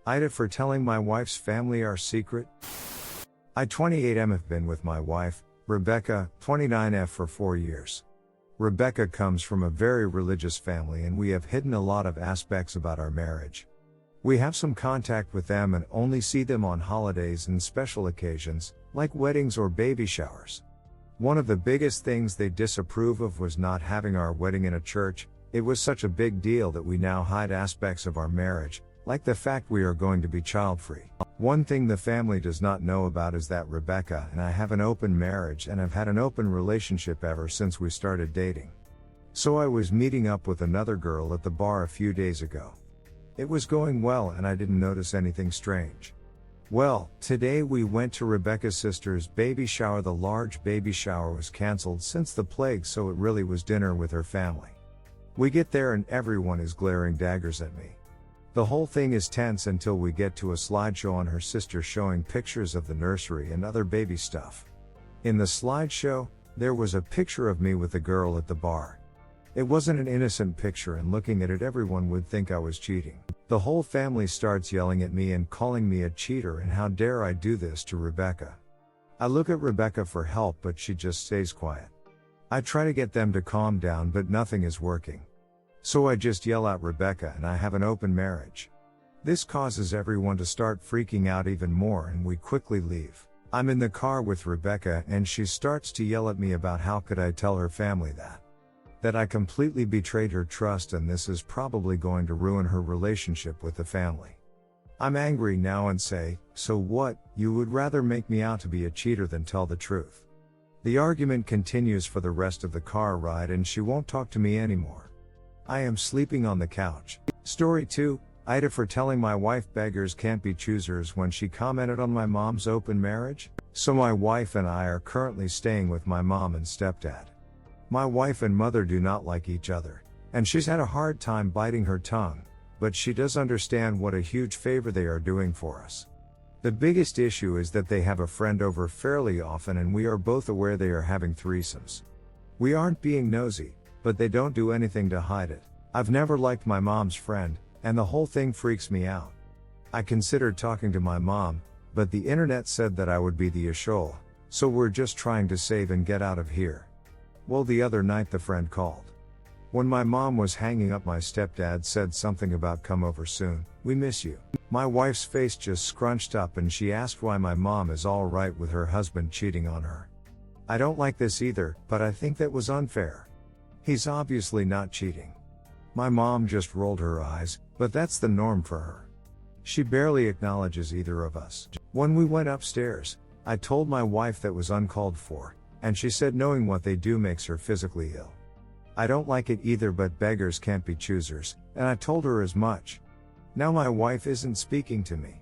AITA for telling my wife's family our secret. I 28M have been with my wife, Rebecca, 29F for 4 years. Rebecca comes from a very religious family and we have hidden a lot of aspects about our marriage. We have some contact with them and only see them on holidays and special occasions, like weddings or baby showers. One of the biggest things they disapprove of was not having our wedding in a church. It was such a big deal that we now hide aspects of our marriage, like the fact we are going to be child-free. One thing the family does not know about is that Rebecca and I have an open marriage and have had an open relationship ever since we started dating. So I was meeting up with another girl at the bar a few days ago. It was going well and I didn't notice anything strange. Well, today we went to Rebecca's sister's baby shower. The large baby shower was cancelled since the plague, so it really was dinner with her family. We get there and everyone is glaring daggers at me. The whole thing is tense until we get to a slideshow on her sister showing pictures of the nursery and other baby stuff. In the slideshow, there was a picture of me with a girl at the bar. It wasn't an innocent picture and looking at it everyone would think I was cheating. The whole family starts yelling at me and calling me a cheater and how dare I do this to Rebecca. I look at Rebecca for help but she just stays quiet. I try to get them to calm down but nothing is working. So I just yell out Rebecca and I have an open marriage. This causes everyone to start freaking out even more and we quickly leave. I'm in the car with Rebecca and she starts to yell at me about how could I tell her family that I completely betrayed her trust and this is probably going to ruin her relationship with the family. I'm angry now and say, so what, you would rather make me out to be a cheater than tell the truth. The argument continues for the rest of the car ride and she won't talk to me anymore. I am sleeping on the couch. Story 2, AITA for telling my wife beggars can't be choosers when she commented on my mom's open marriage. So my wife and I are currently staying with my mom and stepdad. My wife and mother do not like each other, and she's had a hard time biting her tongue, but she does understand what a huge favor they are doing for us. The biggest issue is that they have a friend over fairly often and we are both aware they are having threesomes. We aren't being nosy, but they don't do anything to hide it. I've never liked my mom's friend, and the whole thing freaks me out. I considered talking to my mom, but the internet said that I would be the Ashol, so we're just trying to save and get out of here. Well, the other night the friend called. When my mom was hanging up, my stepdad said something about come over soon, we miss you. My wife's face just scrunched up and she asked why my mom is all right with her husband cheating on her. I don't like this either, but I think that was unfair. He's obviously not cheating. My mom just rolled her eyes, but that's the norm for her. She barely acknowledges either of us. When we went upstairs, I told my wife that was uncalled for, and she said knowing what they do makes her physically ill. I don't like it either, but beggars can't be choosers, and I told her as much. Now my wife isn't speaking to me.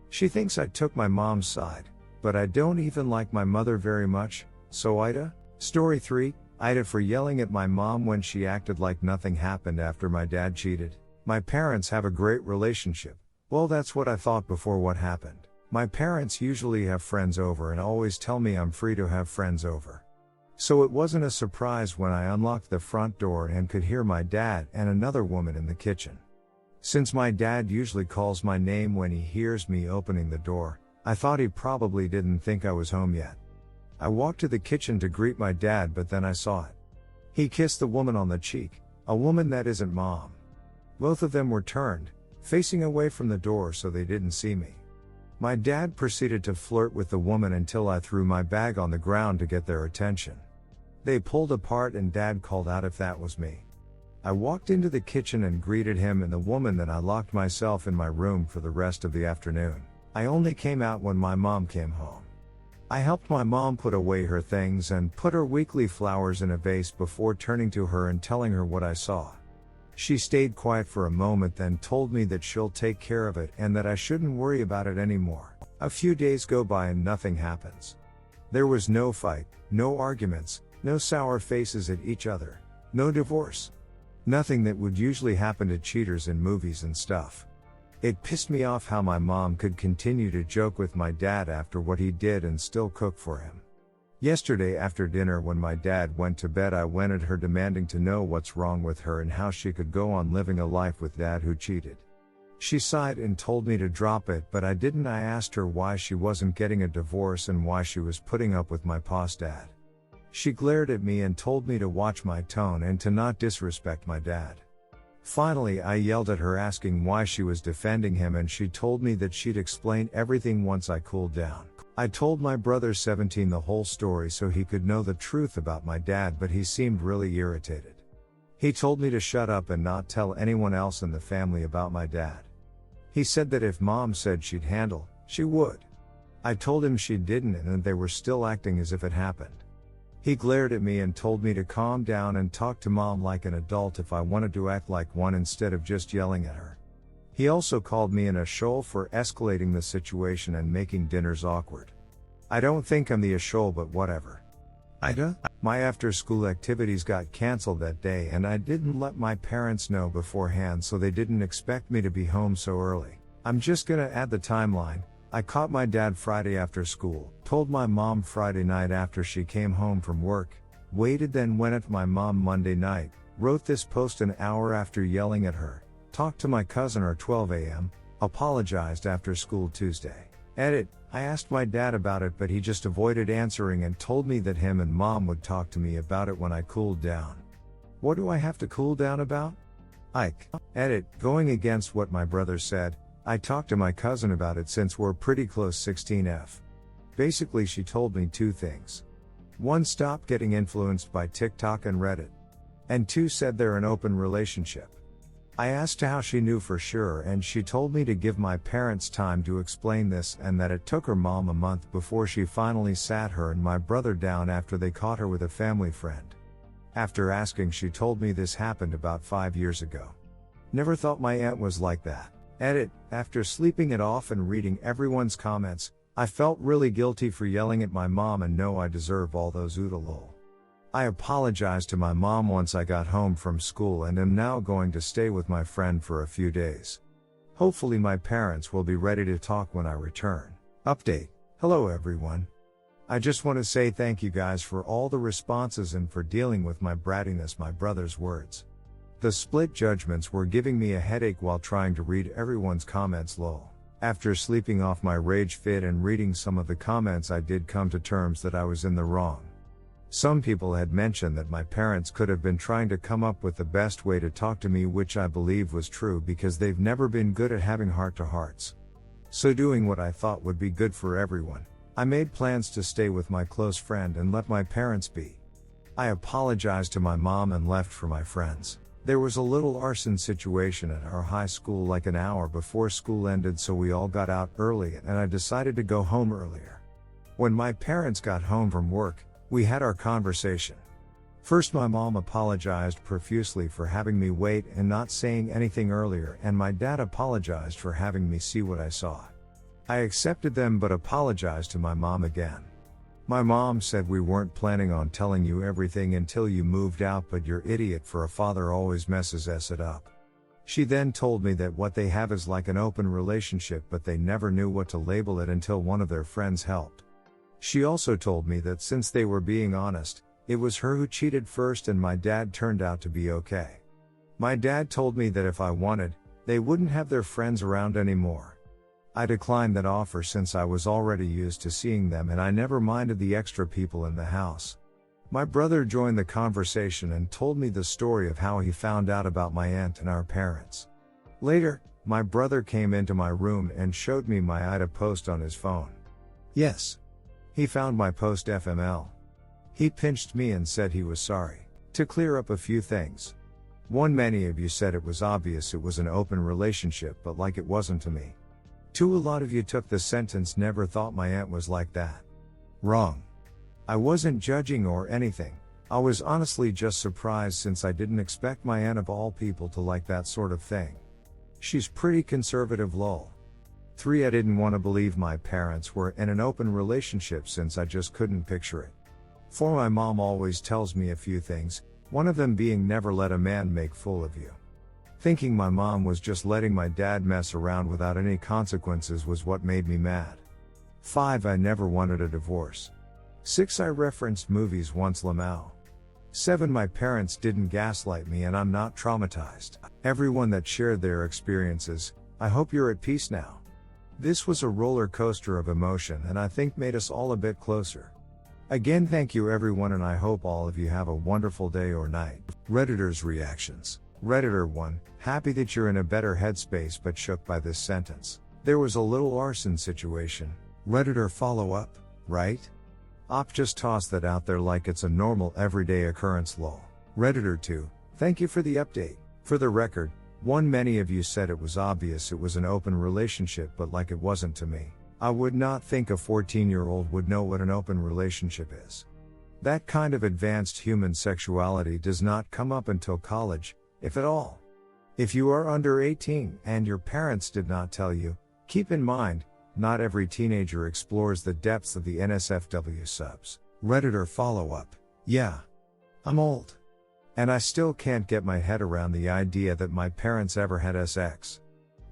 She thinks I took my mom's side, but I don't even like my mother very much, so AITA? Story 3, AITA for yelling at my mom when she acted like nothing happened after my dad cheated. My parents have a great relationship. Well, that's what I thought before what happened. My parents usually have friends over and always tell me I'm free to have friends over. So it wasn't a surprise when I unlocked the front door and could hear my dad and another woman in the kitchen. Since my dad usually calls my name when he hears me opening the door, I thought he probably didn't think I was home yet. I walked to the kitchen to greet my dad, but then I saw it. He kissed the woman on the cheek, a woman that isn't mom. Both of them were turned, facing away from the door so they didn't see me. My dad proceeded to flirt with the woman until I threw my bag on the ground to get their attention. They pulled apart and dad called out if that was me. I walked into the kitchen and greeted him and the woman, then I locked myself in my room for the rest of the afternoon. I only came out when my mom came home. I helped my mom put away her things and put her weekly flowers in a vase before turning to her and telling her what I saw. She stayed quiet for a moment, then told me that she'll take care of it and that I shouldn't worry about it anymore. A few days go by and nothing happens. There was no fight, no arguments, no sour faces at each other, no divorce. Nothing that would usually happen to cheaters in movies and stuff. It pissed me off how my mom could continue to joke with my dad after what he did and still cook for him. Yesterday after dinner when my dad went to bed, I went at her demanding to know what's wrong with her and how she could go on living a life with dad who cheated. She sighed and told me to drop it, but I didn't. I asked her why she wasn't getting a divorce and why she was putting up with my past dad. She glared at me and told me to watch my tone and to not disrespect my dad. Finally, I yelled at her asking why she was defending him, and she told me that she'd explain everything once I cooled down. I told my brother 17 the whole story so he could know the truth about my dad, but he seemed really irritated. He told me to shut up and not tell anyone else in the family about my dad. He said that if mom said she'd handle, she would. I told him she didn't and that they were still acting as if it happened. He glared at me and told me to calm down and talk to mom like an adult if I wanted to act like one instead of just yelling at her. He also called me an asshole for escalating the situation and making dinners awkward. I don't think I'm the asshole, but whatever. AITA? My after-school activities got cancelled that day and I didn't let my parents know beforehand, so they didn't expect me to be home so early. I'm just gonna add the timeline. I caught my dad Friday after school, told my mom Friday night after she came home from work, waited, then went at my mom Monday night, wrote this post an hour after yelling at her, talked to my cousin at 12 a.m., apologized after school Tuesday. Edit, I asked my dad about it, but he just avoided answering and told me that him and mom would talk to me about it when I cooled down. What do I have to cool down about? Ike. Edit, going against what my brother said, I talked to my cousin about it since we're pretty close. 16F. Basically, she told me two things. 1, stop getting influenced by TikTok and Reddit. And 2, said they're an open relationship. I asked how she knew for sure, and she told me to give my parents time to explain this and that it took her mom a month before she finally sat her and my brother down after they caught her with a family friend. After asking, she told me this happened about 5 years ago. Never thought my aunt was like that. Edit, after sleeping it off and reading everyone's comments, I felt really guilty for yelling at my mom and know I deserve all those oodalol. I apologized to my mom once I got home from school and am now going to stay with my friend for a few days. Hopefully my parents will be ready to talk when I return. Update. Hello everyone. I just want to say thank you guys for all the responses and for dealing with my brattiness, my brother's words. The split judgments were giving me a headache while trying to read everyone's comments. Lol. After sleeping off my rage fit and reading some of the comments, I did come to terms that I was in the wrong. Some people had mentioned that my parents could have been trying to come up with the best way to talk to me, which I believe was true because they've never been good at having heart-to-hearts. So doing what I thought would be good for everyone, I made plans to stay with my close friend and let my parents be. I apologized to my mom and left for my friends. There was a little arson situation at our high school like an hour before school ended, so we all got out early and I decided to go home earlier. When my parents got home from work, we had our conversation. First, my mom apologized profusely for having me wait and not saying anything earlier, and my dad apologized for having me see what I saw. I accepted them but apologized to my mom again. My mom said we weren't planning on telling you everything until you moved out, but your idiot for a father always messes it up. She then told me that what they have is like an open relationship, but they never knew what to label it until one of their friends helped. She also told me that since they were being honest, it was her who cheated first and my dad turned out to be okay. My dad told me that if I wanted, they wouldn't have their friends around anymore. I declined that offer since I was already used to seeing them and I never minded the extra people in the house. My brother joined the conversation and told me the story of how he found out about my aunt and our parents. Later, my brother came into my room and showed me my AITA post on his phone. Yes. He found my post FML. He pinched me and said he was sorry. To clear up a few things. 1, many of you said it was obvious it was an open relationship, but like it wasn't to me. 2, a lot of you took the sentence "never thought my aunt was like that." Wrong. I wasn't judging or anything. I was honestly just surprised since I didn't expect my aunt of all people to like that sort of thing. She's pretty conservative. Lol. 3, I didn't want to believe my parents were in an open relationship since I just couldn't picture it. 4, my mom always tells me a few things, one of them being never let a man make fool of you. Thinking my mom was just letting my dad mess around without any consequences was what made me mad. 5, I never wanted a divorce. 6, I referenced movies once. Lamau. 7, my parents didn't gaslight me and I'm not traumatized. Everyone that shared their experiences, I hope you're at peace now. This was a roller coaster of emotion and I think made us all a bit closer. Again, thank you everyone, and I hope all of you have a wonderful day or night. Redditors' reactions. Redditor 1, happy that you're in a better headspace but shook by this sentence. There was a little arson situation. Redditor follow-up, right? Op just toss that out there like it's a normal everyday occurrence lol. Redditor 2, thank you for the update. For the record, many of you said it was obvious it was an open relationship, but like it wasn't to me. I would not think a 14-year-old would know what an open relationship is. That kind of advanced human sexuality does not come up until college, if at all. If you are under 18 and your parents did not tell you, keep in mind, not every teenager explores the depths of the NSFW subs. Redditor follow-up, yeah. I'm old. And I still can't get my head around the idea that my parents ever had sex.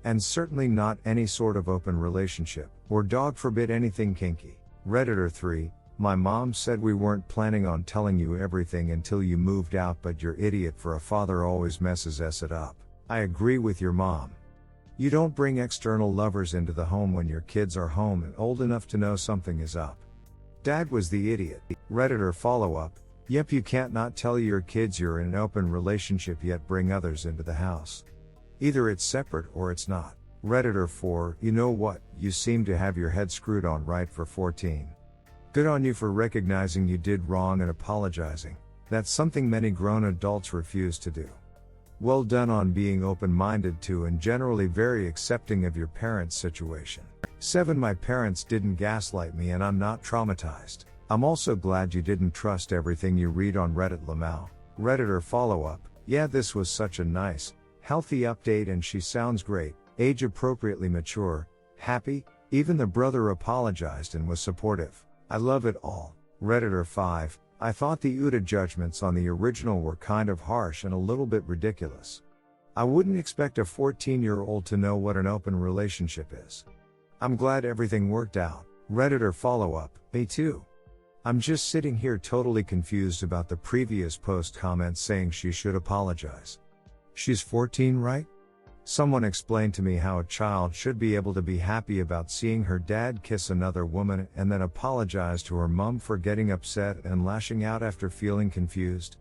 And certainly not any sort of open relationship, or dog forbid anything kinky. Redditor 3, my mom said we weren't planning on telling you everything until you moved out, but your idiot for a father always messes it up. I agree with your mom. You don't bring external lovers into the home when your kids are home and old enough to know something is up. Dad was the idiot. Redditor follow-up, yep, you can't not tell your kids you're in an open relationship yet bring others into the house. Either it's separate or it's not. Redditor 4, you know what, you seem to have your head screwed on right for 14. Good on you for recognizing you did wrong and apologizing. That's something many grown adults refuse to do. Well done on being open-minded to and generally very accepting of your parents' situation. 7 My parents didn't gaslight me and I'm not traumatized. I'm also glad you didn't trust everything you read on Reddit Lamau. Redditor follow-up, yeah, this was such a nice, healthy update and she sounds great, age appropriately mature, happy, even the brother apologized and was supportive. I love it all. Redditor 5, I thought the AITA judgments on the original were kind of harsh and a little bit ridiculous. I wouldn't expect a 14-year-old to know what an open relationship is. I'm glad everything worked out. Redditor follow-up, me too. I'm just sitting here totally confused about the previous post comments saying she should apologize. She's 14, right? Someone explained to me how a child should be able to be happy about seeing her dad kiss another woman and then apologize to her mom for getting upset and lashing out after feeling confused.